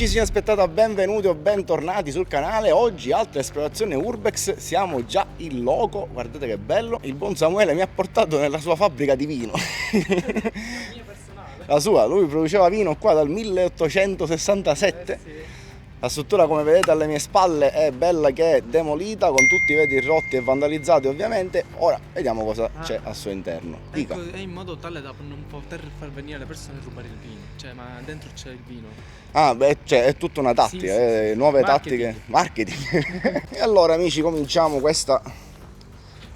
Amicissimi aspettata, benvenuti o bentornati sul canale. Oggi altra esplorazione Urbex, siamo già in loco, guardate che bello. Il buon Samuele mi ha portato nella sua fabbrica di vino. La sua, lui produceva vino qua dal 1867. Sì. La struttura, come vedete alle mie spalle, è bella che è demolita, con tutti i vetri rotti e vandalizzati ovviamente. Ora vediamo cosa c'è al suo interno. Dica. Ecco, è in modo tale da non poter far venire le persone a rubare il vino. Cioè, ma dentro c'è il vino. Ah, beh, cioè è tutta una tattica, Sì. nuove Marketing. tattiche, marketing. E allora amici, cominciamo questa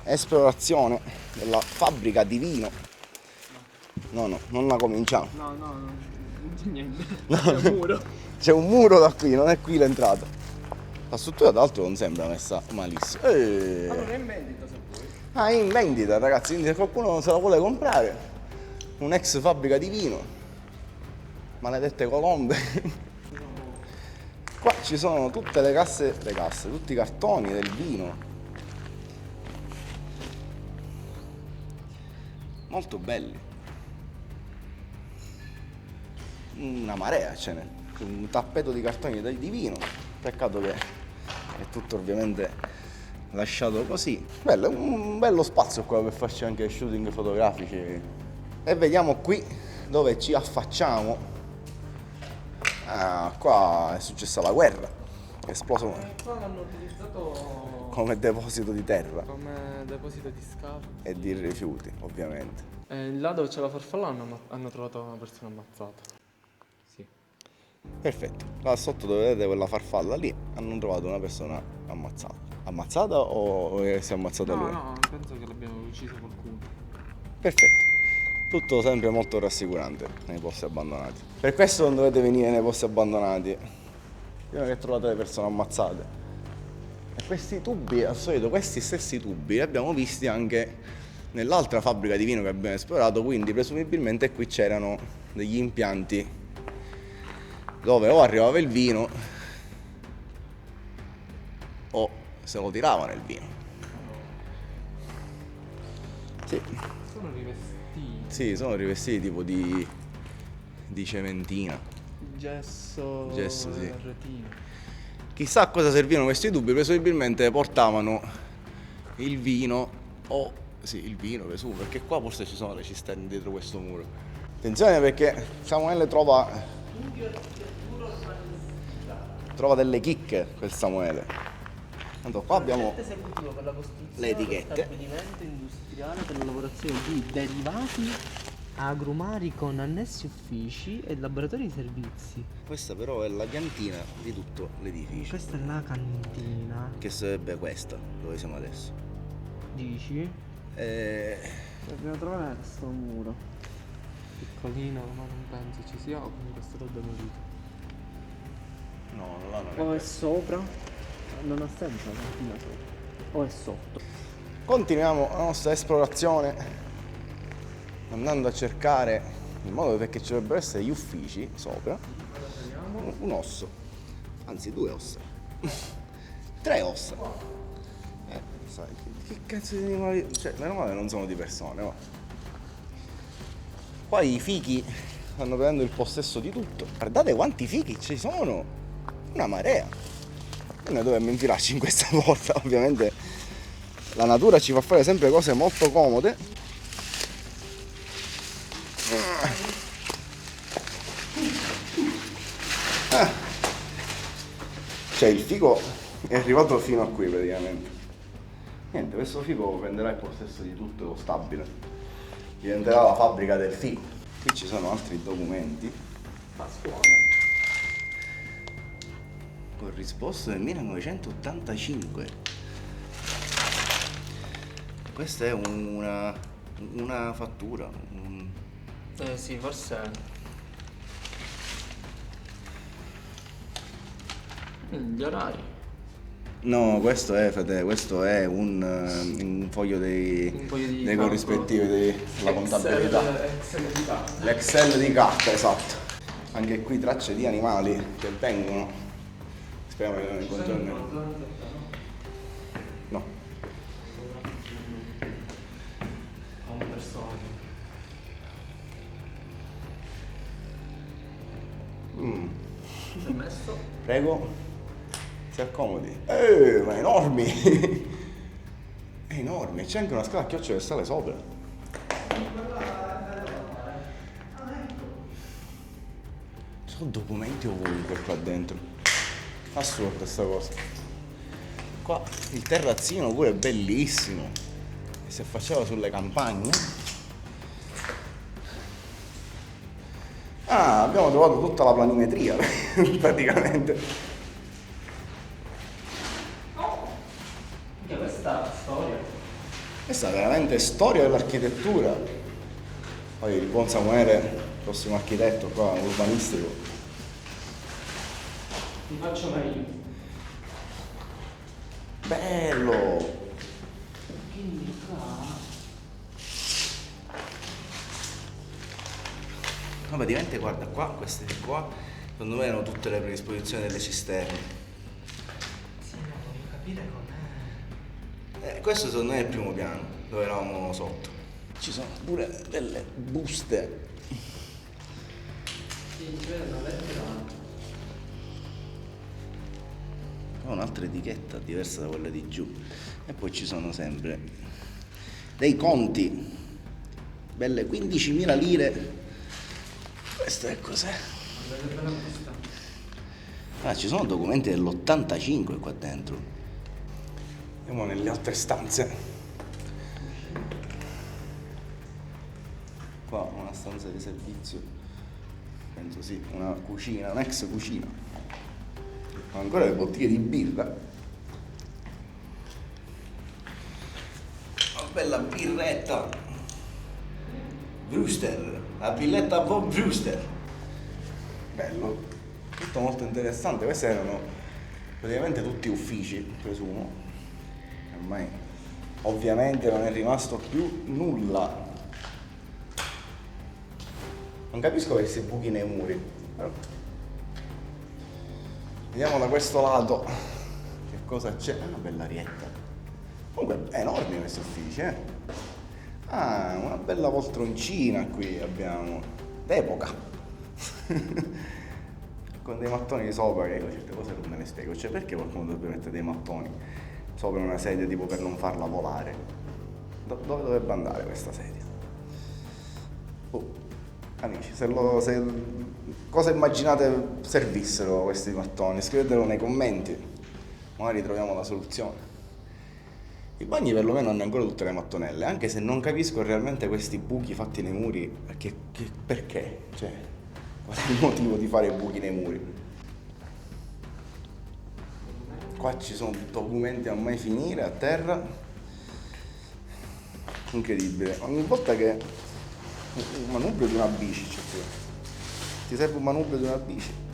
esplorazione della fabbrica di vino. No, non la cominciamo. No, non c'è niente. C'è un muro. C'è un muro da qui, non è qui l'entrata. La struttura tra l'altro non sembra messa malissimo. Allora è in vendita se vuoi. Ah, è in vendita ragazzi, quindi se qualcuno se la vuole comprare, un'ex fabbrica di vino, maledette colombe. Qua ci sono tutte le casse, tutti i cartoni del vino. Molto belli. Una marea ce n'è. Un tappeto di cartoni di vino. Peccato che è tutto ovviamente lasciato così. Bello, è un bello spazio qua per farci anche shooting fotografici. E vediamo qui dove ci affacciamo. Ah, qua è successa la guerra. È esploso Qua l'hanno utilizzato come deposito di terra come deposito di scarpe. e di rifiuti, ovviamente. Là dove c'è la farfalla hanno trovato una persona ammazzata. Sì. Perfetto. Là sotto dove vedete quella farfalla lì hanno trovato una persona ammazzata. Ammazzata o si è ammazzato lui? No, penso che l'abbiamo ucciso qualcuno. Perfetto. Tutto sempre molto rassicurante nei posti abbandonati. Per questo non dovete venire nei posti abbandonati prima che trovate le persone ammazzate. E questi tubi, al solito, questi stessi tubi li abbiamo visti anche nell'altra fabbrica di vino che abbiamo esplorato, quindi presumibilmente qui c'erano degli impianti dove o arrivava il vino o se lo tiravano il vino. Sì. Sono rivestiti. Sì, sono rivestiti tipo di cementina. Gesso, Gesso, sì. retino. Chissà a cosa servivano questi tubi, presumibilmente portavano il vino o... sì, il vino presumo, perché qua forse ci sono le cisterne dietro questo muro. Attenzione perché Samuele trova delle chicche quel Samuele. Tanto qua abbiamo Esecutivo per la costruzione le etichette. stabilimento industriale per la lavorazione di derivati agrumari con annessi uffici e laboratori di servizi. Questa però è la cantina di tutto l'edificio. Questa è la cantina. Che sarebbe questa, dove siamo adesso. Dici? Dobbiamo trovare questo muro. Piccolino, ma non penso ci sia o comunque è stato demolito. No, là non è O è questo. sopra? Non ha senso la cantina sopra. O è sotto. Continuiamo la nostra esplorazione andando a cercare il modo perché ci dovrebbero essere gli uffici sopra. Un osso, anzi 2 ossa, 3 ossa. Sai, che cazzo di animali, cioè meno male non sono di persone, ma qua i fichi stanno prendendo il possesso di tutto. Guardate quanti fichi ci sono, una marea. E noi dovremmo infilarci in questa porta, ovviamente la natura ci fa fare sempre cose molto comode. Cioè il fico è arrivato fino a qui praticamente. Niente, questo fico prenderà il possesso di tutto lo stabile. Diventerà la fabbrica del fico. Qui ci sono altri documenti. Pasquale. Corrisposto nel 1985. Questa è una fattura. Sì, forse. Gli orari. No, questo è, frate, questo è un foglio Un foglio di dei calcolo. corrispettivi della contabilità. Excel di carta. L'Excel di carta, esatto. Anche qui tracce di animali che vengono. Speriamo che non incontriamo. No. A un personaggio. Mm. Chi si è messo? Prego, si accomodi. Ma è enormi! È enorme, c'è anche una scala a chiocciole che sale sopra. Ci sono documenti ovunque qua dentro. Assurda sta cosa. Qua il terrazzino pure è bellissimo. E si affacciava sulle campagne. Ah, abbiamo trovato tutta la planimetria, praticamente. Questa storia. Questa è veramente storia dell'architettura. Poi il buon Samuele, prossimo architetto qua, urbanistico. Ti faccio meglio. Bello! Quindi qua. No, praticamente guarda qua, queste di qua, secondo me erano tutte le predisposizioni delle cisterne. Sì, no, voglio capire com'è. Questo secondo me è il primo piano, dove eravamo sotto. Ci sono pure delle buste. Sì, c'è una lettera. Ho un'altra etichetta diversa da quella di giù. E poi ci sono sempre dei conti. Belle 15.000 lire. Questo è cos'è? Ah, ci sono documenti dell'85 qua dentro. Andiamo nelle altre stanze. Qua una stanza di servizio. Penso sì, una cucina, un'ex cucina. Ancora le bottiglie di birra. Una bella birretta. Brewster, la birretta Bob Brewster. Bello. Tutto molto interessante. Questi erano praticamente tutti uffici, presumo. Ormai ovviamente non è rimasto più nulla. Non capisco questi buchi nei muri. Vediamo da questo lato che cosa c'è. Una bella arietta. Comunque è enorme questi uffici, eh. Ah, una bella poltroncina qui abbiamo. D'epoca. Con dei mattoni sopra, che io certe cose non me ne spiego. Cioè, perché qualcuno dovrebbe mettere dei mattoni sopra una sedia tipo per non farla volare? Dove dovrebbe andare questa sedia? Amici, se cosa immaginate servissero questi mattoni? Scrivetelo nei commenti, magari troviamo la soluzione. I bagni perlomeno hanno ancora tutte le mattonelle, anche se non capisco realmente questi buchi fatti nei muri, perché? Cioè, qual è il motivo di fare buchi nei muri? Qua ci sono documenti a mai finire a terra. Incredibile, ogni volta che un manubrio di una bici c'è qui. Ti serve un manubrio di una bici?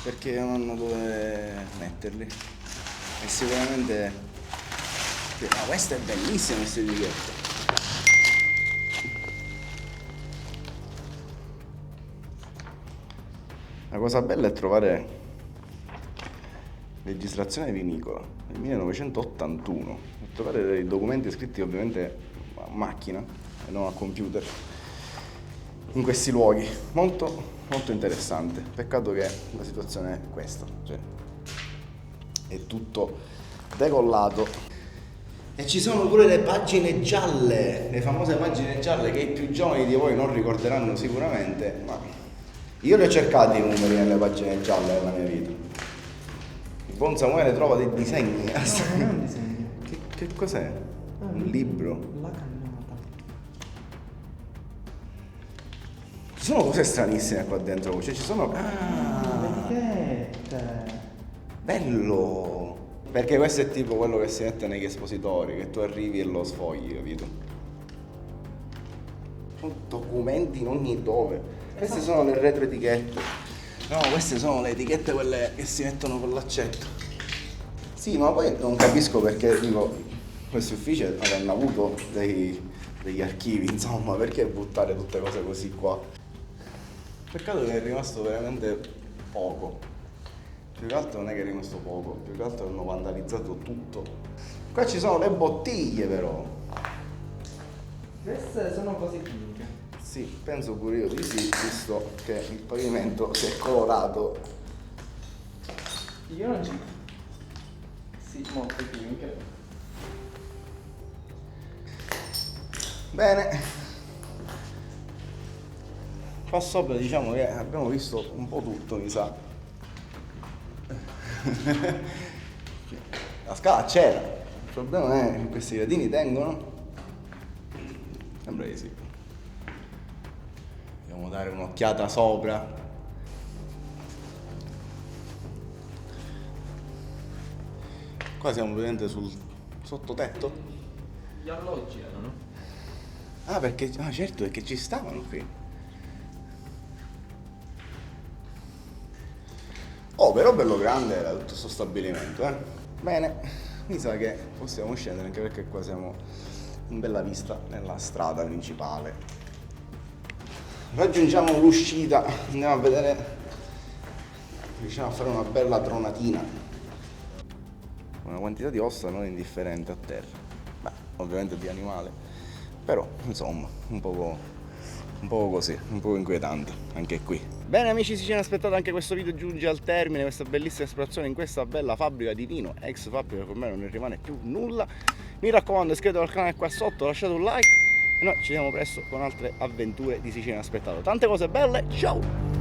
Perché non hanno dove metterli. E sicuramente. Ma questa è bellissima questa etichetta. La cosa bella è trovare legislazione vinicola del 1981 e trovare dei documenti scritti ovviamente a macchina e non a computer in questi luoghi. Molto molto interessante. Peccato che la situazione è questa, cioè è tutto decollato. E ci sono pure le pagine gialle, le famose pagine gialle che i più giovani di voi non ricorderanno sicuramente, ma io li ho cercati i numeri nelle pagine gialle nella mia vita. Il buon Samuele trova dei disegni. No, non è un disegno. Che cos'è? Un libro? La cannata. Ci sono cose stranissime qua dentro, cioè ci sono. Le etichette. Bello! Perché questo è tipo quello che si mette negli espositori, che tu arrivi e lo sfogli, capito? Sono documenti in ogni dove. Queste sono le retroetichette. No, queste sono le etichette quelle che si mettono con l'accetto. Sì, ma poi non capisco perché, dico, questi uffici avranno avuto degli archivi, insomma, perché buttare tutte cose così qua? Peccato che è rimasto veramente poco. Più che altro non è che è rimasto poco, più che altro hanno vandalizzato tutto. Qua ci sono le bottiglie però. Queste sono cose chimiche. Sì, penso pure io di sì, visto che il pavimento si è colorato. Io non ci... Sì, molte chimiche. Bene. Qua sopra diciamo che abbiamo visto un po' tutto, mi sa. La scala c'era, il problema è che questi gradini tengono. Sembra di sì. Dobbiamo dare un'occhiata sopra. Qua siamo praticamente sul sottotetto. Gli alloggi erano? Ah, perché. Ah, certo, perché ci stavano qui. Oh, però bello grande era tutto questo stabilimento, eh. Bene, mi sa che possiamo scendere anche perché qua siamo in bella vista nella strada principale. Raggiungiamo l'uscita, andiamo a vedere, riusciamo a fare una bella dronatina. Una quantità di ossa non indifferente a terra. Beh, ovviamente di animale, però insomma, un po' così, un po' inquietante anche qui. Bene amici, si ci hanno aspettato, anche questo video giunge al termine, questa bellissima esplorazione in questa bella fabbrica di vino, ex fabbrica, per me non ne rimane più nulla. Mi raccomando, iscrivetevi al canale qua sotto, lasciate un like e noi ci vediamo presto con altre avventure di Sicilia Inaspettato. Tante cose belle, ciao!